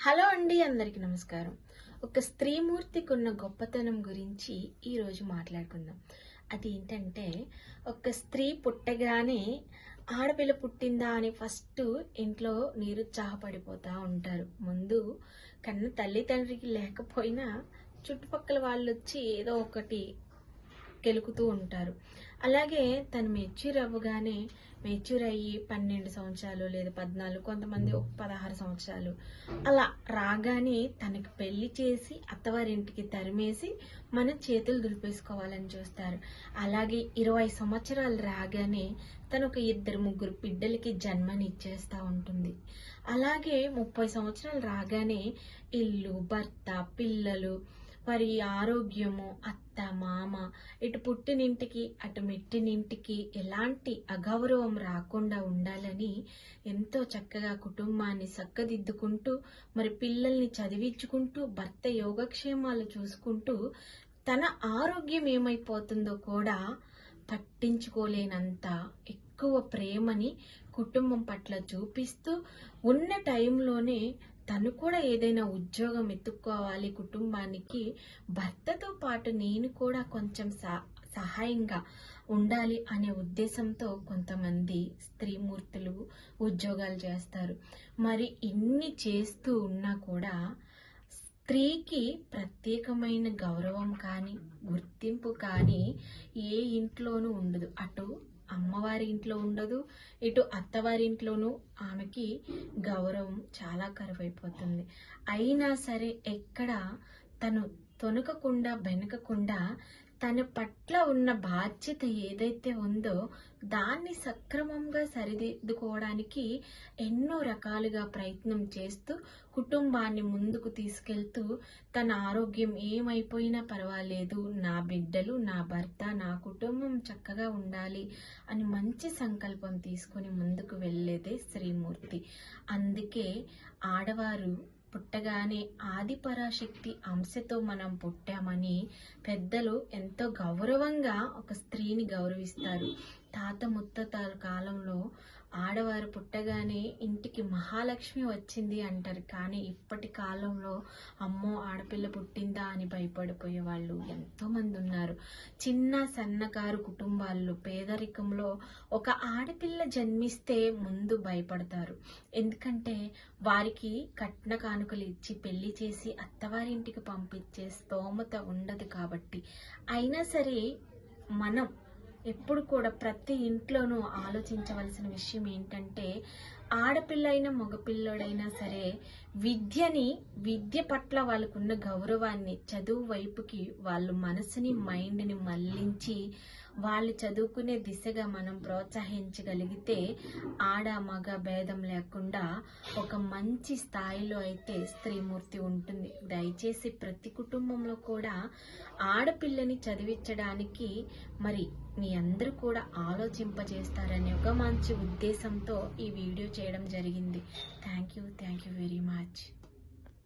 Hello అండి, అందరికీ నమస్కారం. ఒక స్త్రీమూర్తికి ఉన్న గొప్పతనం గురించి ఈరోజు మాట్లాడుకుందాం. అది ఏంటంటే, ఒక స్త్రీ పుట్టగానే ఆడపిల్ల పుట్టిందా అని ఫస్ట్ ఇంట్లో నిరుత్సాహపడిపోతూ ఉంటారు. ముందు కన్న తల్లిదండ్రికి లేకపోయినా చుట్టుపక్కల వాళ్ళు వచ్చి ఏదో ఒకటి కెలుకుతూ ఉంటారు. అలాగే తను మెచ్యూర్ అవ్వగానే మెచ్యూర్ అయ్యి 12 సంవత్సరాలు లేదా 14, కొంతమంది 16 సంవత్సరాలు అలా రాగానే తనకి పెళ్లి చేసి అత్తవారింటికి తరిమేసి మన చేతులు దులిపేసుకోవాలని చూస్తారు. అలాగే 20 సంవత్సరాలు రాగానే తను ఒక 2-3 బిడ్డలకి జన్మనిచ్చేస్తూ ఉంటుంది. అలాగే 30 సంవత్సరాలు రాగానే ఇల్లు, భర్త, పిల్లలు, వారి ఆరోగ్యము, అత్త, మామ, ఇటు పుట్టినింటికి అటు మెట్టినింటికి ఎలాంటి అగౌరవం రాకుండా ఉండాలని ఎంతో చక్కగా కుటుంబాన్ని చక్కదిద్దుకుంటూ, మరి పిల్లల్ని చదివించుకుంటూ, భర్త యోగక్షేమాలు చూసుకుంటూ, తన ఆరోగ్యం ఏమైపోతుందో కూడా పట్టించుకోలేనంత ఎక్కువ ప్రేమని కుటుంబం పట్ల చూపిస్తూ ఉన్న టైంలోనే తను కూడా ఏదైనా ఉద్యోగం ఎత్తుక్కోవాలి కుటుంబానికి, భర్తతో పాటు నేను కూడా కొంచెం సహాయంగా ఉండాలి అనే ఉద్దేశంతో కొంతమంది స్త్రీమూర్తులు ఉద్యోగాలు చేస్తారు. మరి ఇన్ని చేస్తూ ఉన్నా కూడా స్త్రీకి ప్రత్యేకమైన గౌరవం కానీ గుర్తింపు కానీ ఏ ఇంట్లోనూ ఉండదు. అటు అమ్మవారి ఇంట్లో ఉండదు, ఇటు అత్తవారి ఇంట్లోనూ ఆమెకి గౌరవం చాలా కరువైపోతుంది. అయినా సరే ఎక్కడ తను తొనకకుండా బెనకకుండా తన పట్ల ఉన్న బాధ్యత ఏదైతే ఉందో దాన్ని సక్రమంగా సరిదిద్దుకోవడానికి ఎన్నో రకాలుగా ప్రయత్నం చేస్తూ కుటుంబాన్ని ముందుకు తీసుకెళ్తూ తన ఆరోగ్యం ఏమైపోయినా పర్వాలేదు, నా బిడ్డలు, నా భర్త, నా కుటుంబం చక్కగా ఉండాలి అని మంచి సంకల్పం తీసుకొని ముందుకు వెళ్ళేదే శ్రీమూర్తి. అందుకే ఆడవారు పుట్టగానే ఆదిపరాశక్తి అంశతో మనం పుట్టామని పెద్దలు ఎంతో గౌరవంగా ఒక స్త్రీని గౌరవిస్తారు. తాత ముత్తాతల కాలంలో ఆడవారు పుట్టగానే ఇంటికి మహాలక్ష్మి వచ్చింది అంటారు. కానీ ఇప్పటి కాలంలో అమ్మో ఆడపిల్ల పుట్టిందా అని భయపడిపోయే వాళ్ళు ఎంతోమంది ఉన్నారు. చిన్న సన్నకారు కుటుంబాల్లో పేదరికంలో ఒక ఆడపిల్ల జన్మిస్తే ముందు భయపడతారు. ఎందుకంటే వారికి కట్న కానుకలు ఇచ్చి పెళ్లి చేసి అత్తవారింటికి పంపించే స్తోమత ఉండదు కాబట్టి. అయినా సరే మనం ఎప్పుడు కూడా ప్రతి ఇంట్లోనూ ఆలోచించవలసిన విషయం ఏంటంటే, ఆడపిల్లైనా మగపిల్లడైనా సరే విద్య పట్ల వాళ్ళకున్న గౌరవాన్ని, చదువు వైపుకి వాళ్ళు మనసుని మైండ్ని మళ్లించి వాళ్ళు చదువుకునే దిశగా మనం ప్రోత్సహించగలిగితే ఆడ మగ భేదం లేకుండా ఒక మంచి స్థాయిలో అయితే స్త్రీమూర్తి ఉంటుంది. దయచేసి ప్రతి కుటుంబంలో కూడా ఆడపిల్లని చదివించడానికి మరి మీ అందరూ కూడా ఆలోచింపజేస్తారనే ఒక మంచి ఉద్దేశంతో ఈ వీడియో చేయడం జరిగింది. Thank you very much.